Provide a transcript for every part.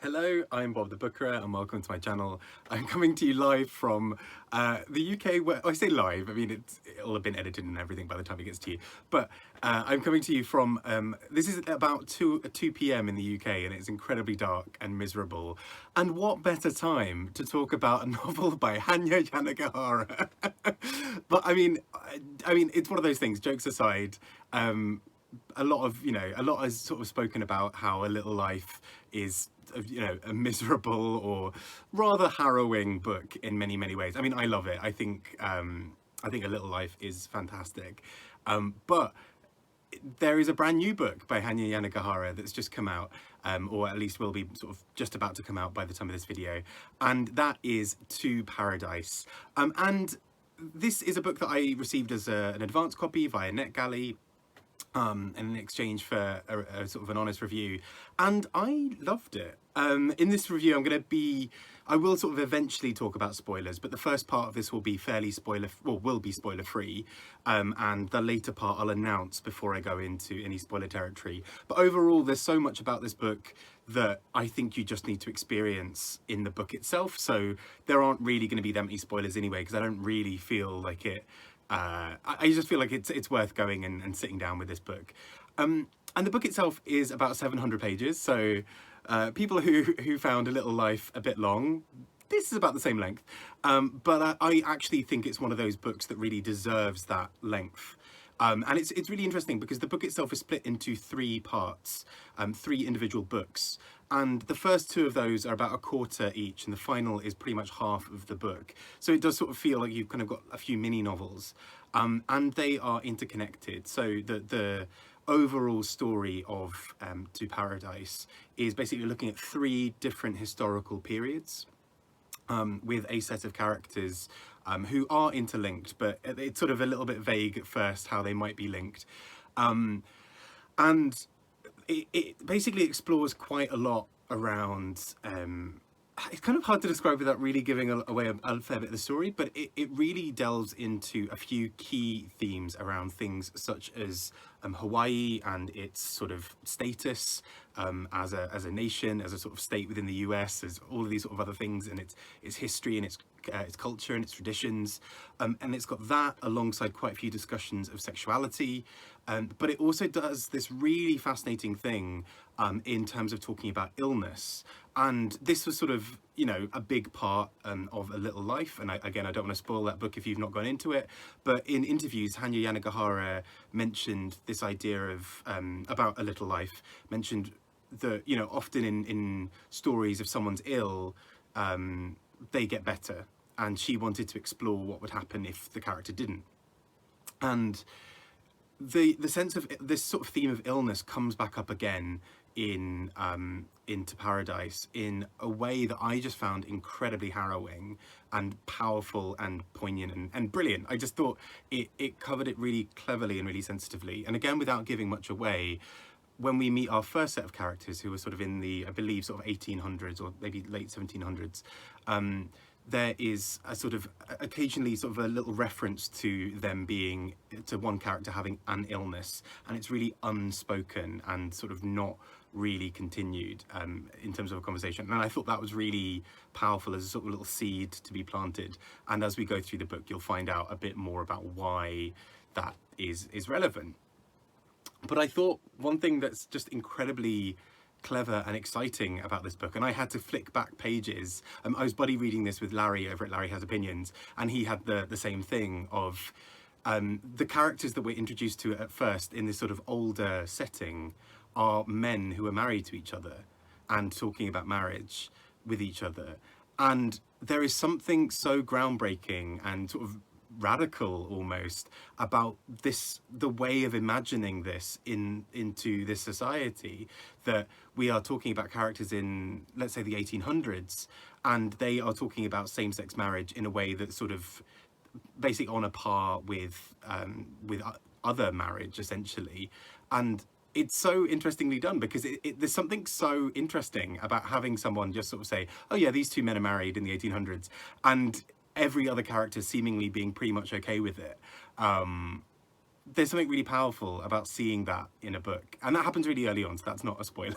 Hello, I'm Bob the Booker and welcome to my channel. I'm coming to you live from the UK, where I say live, I mean it'll have been edited and everything by the time it gets to you, but I'm coming to you from, this is about 2 p.m. in the UK and it's incredibly dark and miserable. And what better time to talk about a novel by Hanya Yanagihara? But I mean, it's one of those things, jokes aside, a lot is sort of spoken about how A Little Life is, a miserable or rather harrowing book in many, many ways. I mean, I love it. I think A Little Life is fantastic. But there is a brand new book by Hanya Yanagihara that's just come out, or at least will be sort of just about to come out by the time of this video, and that is To Paradise. And this is a book that I received as an advance copy via NetGalley, in exchange for a sort of an honest review, and I loved it. In this review I will sort of eventually talk about spoilers, but the first part of this will be fairly spoiler free, and the later part I'll announce before I go into any spoiler territory. But overall, there's so much about this book that I think you just need to experience in the book itself, so there aren't really going to be that many spoilers anyway, because I don't really feel like it. I just feel like it's worth going and sitting down with this book. And the book itself is about 700 pages, so people who found A Little Life a bit long, this is about the same length. But I actually think it's one of those books that really deserves that length. And it's really interesting because the book itself is split into 3 parts, 3 individual books. And the first 2 of those are about a quarter each, and the final is pretty much half of the book. So it does sort of feel like you've kind of got a few mini novels, and they are interconnected. So the overall story of To Paradise is basically looking at 3 different historical periods, with a set of characters who are interlinked, but it's sort of a little bit vague at first how they might be linked. And it basically explores quite a lot around, it's kind of hard to describe without really giving away a fair bit of the story, but it really delves into a few key themes around things such as Hawaii and its sort of status as a nation, as a sort of state within the US, as all of these sort of other things, and its history and its culture and its traditions, and it's got that alongside quite a few discussions of sexuality, but it also does this really fascinating thing in terms of talking about illness. And this was sort of, a big part of A Little Life. And again, I don't want to spoil that book if you've not gone into it, but in interviews, Hanya Yanagihara mentioned this idea of, about A Little Life, mentioned that, often in stories if someone's ill, they get better. And she wanted to explore what would happen if the character didn't. And the sense of this sort of theme of illness comes back up again in To Paradise in a way that I just found incredibly harrowing and powerful and poignant and brilliant. I just thought it covered it really cleverly and really sensitively. And again, without giving much away, when we meet our first set of characters who were sort of in the, I believe, sort of 1800s or maybe late 1700s, there is a sort of occasionally sort of a little reference to them being, to one character having an illness, and it's really unspoken and sort of not really continued in terms of a conversation. And I thought that was really powerful as a sort of little seed to be planted. And as we go through the book, you'll find out a bit more about why that is relevant. But I thought one thing that's just incredibly clever and exciting about this book, and I had to flick back pages. I was buddy reading this with Larry over at Larry Has Opinions, and he had the same thing of the characters that we're introduced to at first in this sort of older setting are men who are married to each other and talking about marriage with each other. And there is something so groundbreaking and sort of radical almost about this, the way of imagining this into this society, that we are talking about characters in, let's say, the 1800s, and they are talking about same-sex marriage in a way that's sort of basically on a par with other marriage, essentially. And it's so interestingly done because there's something so interesting about having someone just sort of say, oh yeah, these 2 men are married in the 1800s, and every other character seemingly being pretty much okay with it. There's something really powerful about seeing that in a book, and that happens really early on, so that's not a spoiler.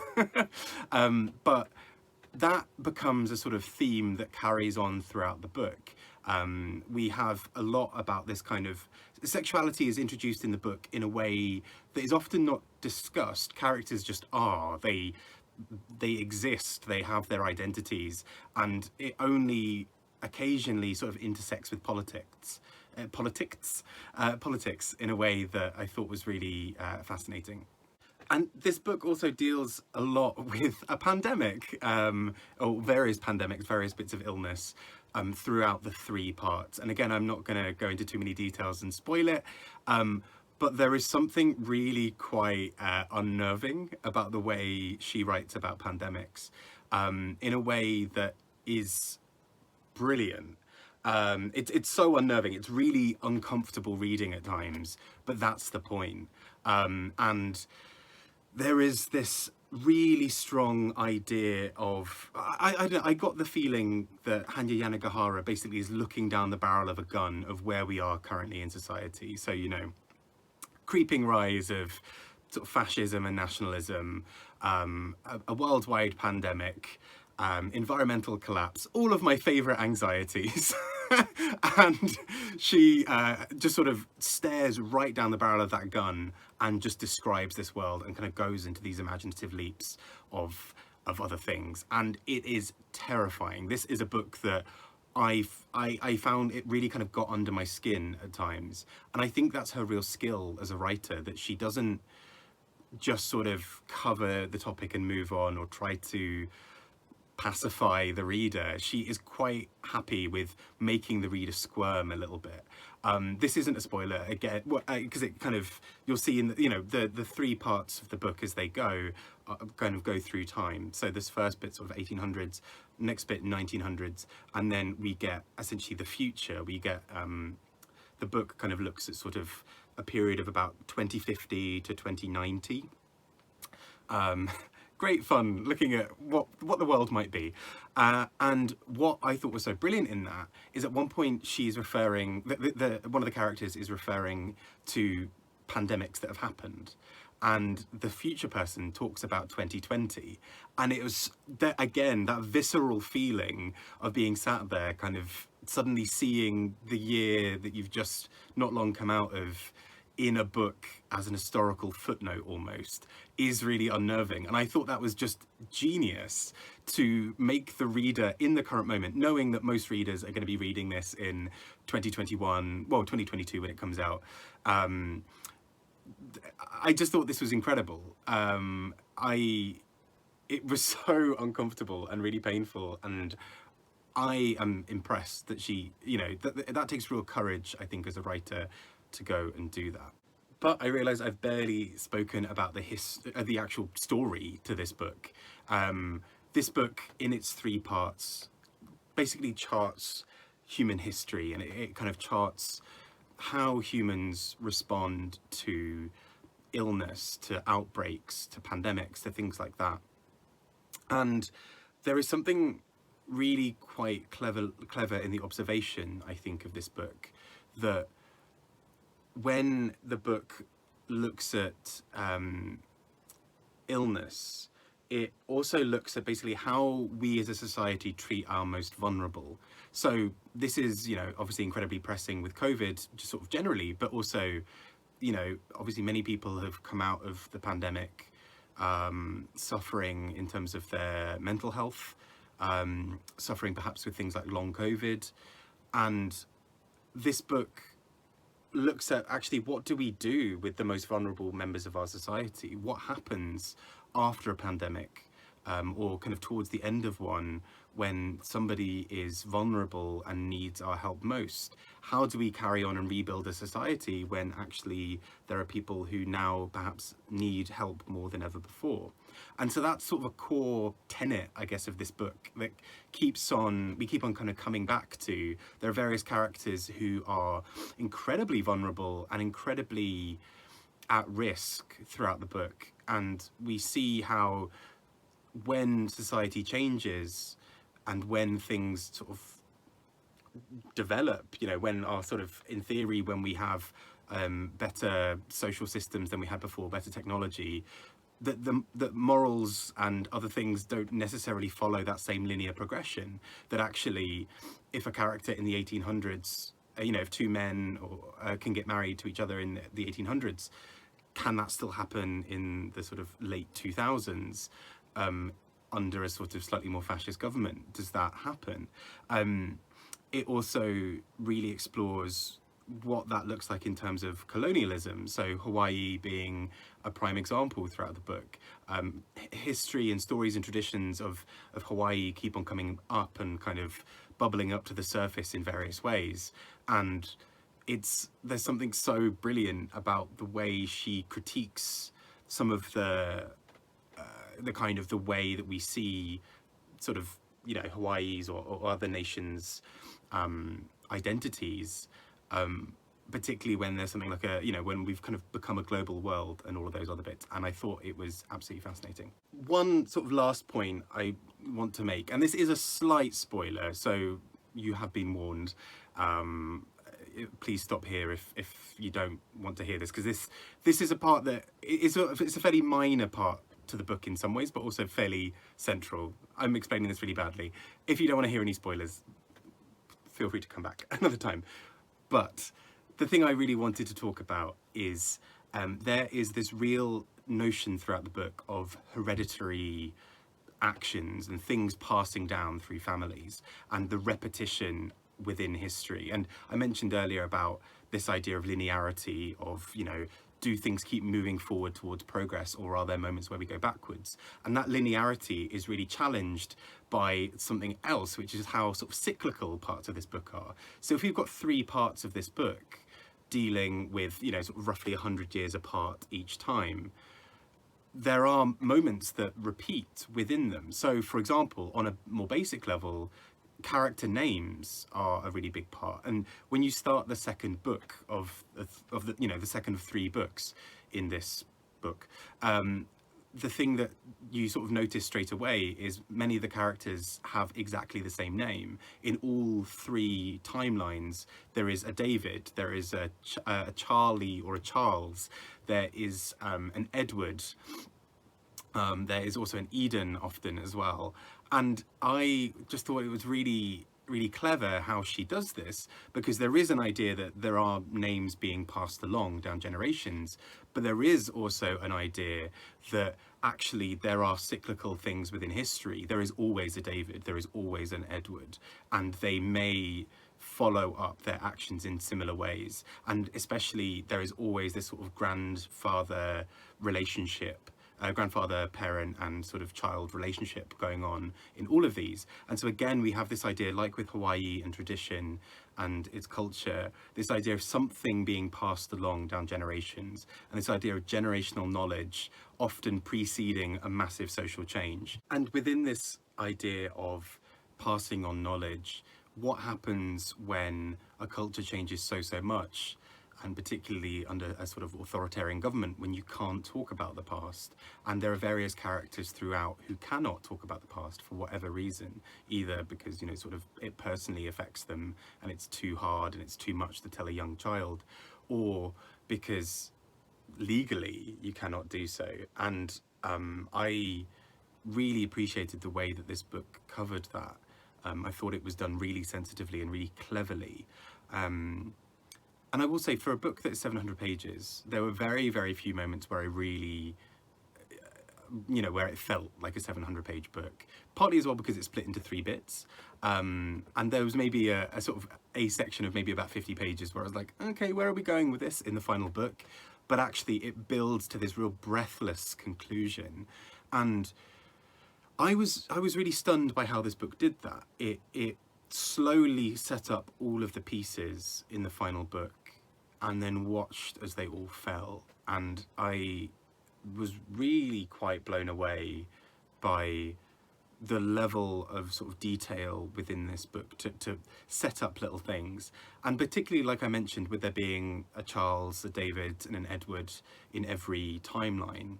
But that becomes a sort of theme that carries on throughout the book. We have a lot about this kind of sexuality is introduced in the book in a way that is often not discussed. Characters just are. They exist. They have their identities, and it only occasionally sort of intersects with politics in a way that I thought was really fascinating. And this book also deals a lot with a pandemic, or various pandemics, various bits of illness throughout the three parts. And again, I'm not going to go into too many details and spoil it, but there is something really quite unnerving about the way she writes about pandemics, in a way that is brilliant. It's so unnerving. It's really uncomfortable reading at times, but that's the point. And there is this really strong idea of, I got the feeling that Hanya Yanagihara basically is looking down the barrel of a gun of where we are currently in society. So, you know, creeping rise of sort of fascism and nationalism, a worldwide pandemic, environmental collapse, all of my favourite anxieties. And she just sort of stares right down the barrel of that gun and just describes this world and kind of goes into these imaginative leaps of other things. And it is terrifying. This is a book that I found it really kind of got under my skin at times. And I think that's her real skill as a writer, that she doesn't just sort of cover the topic and move on or try to pacify the reader. She is quite happy with making the reader squirm a little bit. This isn't a spoiler again, because it kind of, you'll see in the, you know, the three parts of the book as they go kind of go through time. So this first bit sort of 1800s, next bit 1900s, and then we get essentially the future. We get the book kind of looks at sort of a period of about 2050 to 2090. Great fun looking at what the world might be. And what I thought was so brilliant in that is at one point she's referring, one of the characters is referring to pandemics that have happened. And the future person talks about 2020. And it was, again, that visceral feeling of being sat there kind of suddenly seeing the year that you've just not long come out of in a book as an historical footnote almost, is really unnerving. And I thought that was just genius to make the reader in the current moment, knowing that most readers are going to be reading this in 2021, well, 2022 when it comes out. I just thought this was incredible. It was so uncomfortable and really painful, and I am impressed that she, you know, that takes real courage, I think, as a writer to go and do that. But I realise I've barely spoken about the actual story to this book. This book, in its three parts, basically charts human history, and it kind of charts how humans respond to illness, to outbreaks, to pandemics, to things like that. And there is something really quite clever in the observation, I think, of this book, that when the book looks at illness, it also looks at basically how we as a society treat our most vulnerable. So this is, you know, obviously incredibly pressing with COVID, just sort of generally, but also, you know, obviously many people have come out of the pandemic suffering in terms of their mental health, suffering perhaps with things like long COVID. And this book looks at actually what do we do with the most vulnerable members of our society? What happens after a pandemic, or kind of towards the end of one, when somebody is vulnerable and needs our help most? How do we carry on and rebuild a society when actually there are people who now perhaps need help more than ever before? And so that's sort of a core tenet, I guess, of this book that we keep on kind of coming back to. There are various characters who are incredibly vulnerable and incredibly at risk throughout the book. And we see how when society changes and when things sort of develop, you know, when our sort of, in theory, when we have better social systems than we had before, better technology, that morals and other things don't necessarily follow that same linear progression. That actually, if a character in the 1800s, if two men can get married to each other in the 1800s, can that still happen in the sort of late 2000s under a sort of slightly more fascist government? Does that happen? It also really explores what that looks like in terms of colonialism. So Hawaii being a prime example throughout the book. History and stories and traditions of Hawaii keep on coming up and kind of bubbling up to the surface in various ways. And there's something so brilliant about the way she critiques some of the kind of the way that we see sort of, Hawaii's or other nations' identities, particularly when there's something like when we've kind of become a global world and all of those other bits. And I thought it was absolutely fascinating. One sort of last point I want to make, and this is a slight spoiler, so you have been warned. Please stop here if you don't want to hear this, because this is a part that it's a fairly minor part to the book in some ways, but also fairly central. I'm explaining this really badly. If you don't want to hear any spoilers, feel free to come back another time. But the thing I really wanted to talk about is there is this real notion throughout the book of hereditary actions and things passing down through families and the repetition within history. And I mentioned earlier about this idea of linearity of, do things keep moving forward towards progress, or are there moments where we go backwards? And that linearity is really challenged by something else, which is how sort of cyclical parts of this book are. So if we've got 3 parts of this book dealing with, sort of roughly 100 years apart each time, there are moments that repeat within them. So for example, on a more basic level, character names are a really big part. And when you start the second book of the the second of 3 books in this book, the thing that you sort of notice straight away is many of the characters have exactly the same name. In all 3 timelines, there is a David, there is a Charlie or a Charles, there is an Edward, there is also an Eden often as well. And I just thought it was really, really clever how she does this, because there is an idea that there are names being passed along down generations, but there is also an idea that actually there are cyclical things within history. There is always a David, there is always an Edward, and they may follow up their actions in similar ways. And especially there is always this sort of grandfather relationship, grandfather, parent, and sort of child relationship going on in all of these. And so again, we have this idea, like with Hawaii and tradition and its culture, this idea of something being passed along down generations, and this idea of generational knowledge often preceding a massive social change. And within this idea of passing on knowledge, what happens when a culture changes so much, and particularly under a sort of authoritarian government, when you can't talk about the past? And there are various characters throughout who cannot talk about the past for whatever reason, either because, sort of it personally affects them and it's too hard and it's too much to tell a young child, or because legally you cannot do so. And I really appreciated the way that this book covered that. I thought it was done really sensitively and really cleverly. And I will say, for a book that's 700 pages, there were very, very few moments where I really, where it felt like a 700-page book. Partly as well because it's split into 3 bits. And there was maybe a sort of a section of maybe about 50 pages where I was like, okay, where are we going with this in the final book? But actually it builds to this real breathless conclusion. And I was really stunned by how this book did that. It slowly set up all of the pieces in the final book and then watched as they all fell. And I was really quite blown away by the level of sort of detail within this book to set up little things. And particularly, like I mentioned, with there being a Charles, a David, and an Edward in every timeline,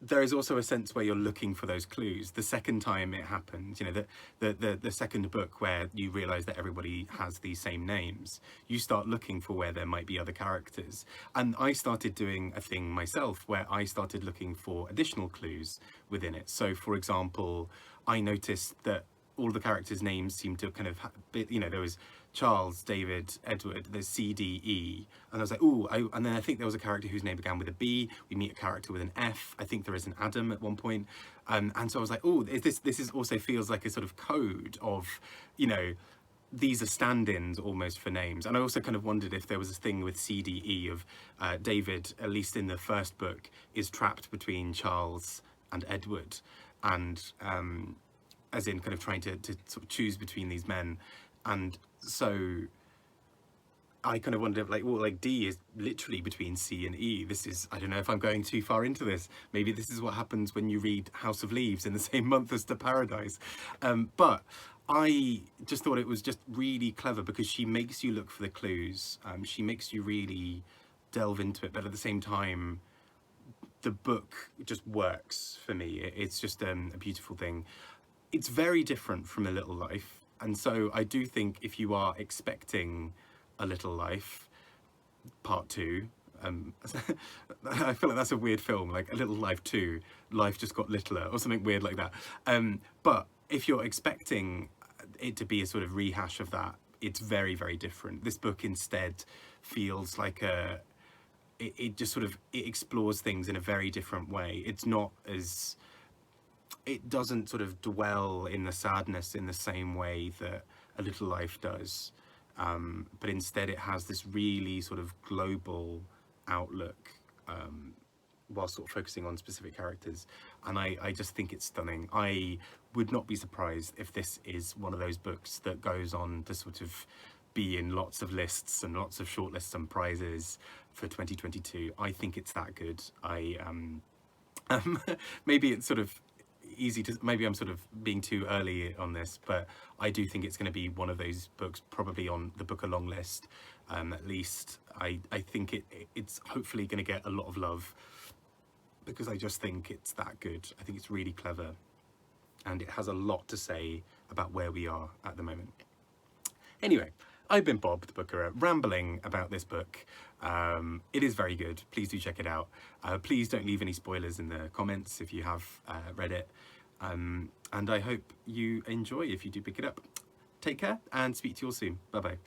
there is also a sense where you're looking for those clues. The second time it happens, you know, the second book where you realise that everybody has these same names, you start looking for where there might be other characters. And I started doing a thing myself where I started looking for additional clues within it. So, for example, I noticed that all the characters' names seem to kind of, you know, there was Charles, David, Edward, there's C, D, E, and I was like, ooh, and then I think there was a character whose name began with a B, we meet a character with an F, I think there is an Adam at one point, and so I was like, oh, this is also feels like a sort of code of, you know, these are stand-ins almost for names. And I also kind of wondered if there was a thing with CDE of David, at least in the first book, is trapped between Charles and Edward, and as in kind of trying to sort of choose between these men. And so I kind of wondered, like, well, like D is literally between C and E. This is, I don't know if I'm going too far into this. Maybe this is what happens when you read House of Leaves in the same month as To Paradise. But I just thought it was just really clever because she makes you look for the clues. She makes you really delve into it, but at the same time, the book just works for me. It's just a beautiful thing. It's very different from A Little Life. And so I do think if you are expecting A Little Life Part 2, I feel like that's a weird film, like A Little Life 2, Life Just Got Littler, or something weird like that. But if you're expecting it to be a sort of rehash of that, it's very, very different. This book instead feels like it just sort of, it explores things in a very different way. It's not as, it doesn't sort of dwell in the sadness in the same way that A Little Life does. But instead it has this really sort of global outlook, while sort of focusing on specific characters. And I just think it's stunning. I would not be surprised if this is one of those books that goes on to sort of be in lots of lists and lots of shortlists and prizes for 2022. I think it's that good. Maybe it's sort of easy to, maybe I'm sort of being too early on this, but I do think it's going to be one of those books probably on the book along list. At least I think it's hopefully going to get a lot of love because I just think it's that good. I think it's really clever and it has a lot to say about where we are at the moment. Anyway, I've been Bob the Bookerer, rambling about this book. It is very good. Please do check it out. Please don't leave any spoilers in the comments if you have read it. And I hope you enjoy if you do pick it up. Take care and speak to you all soon. Bye bye.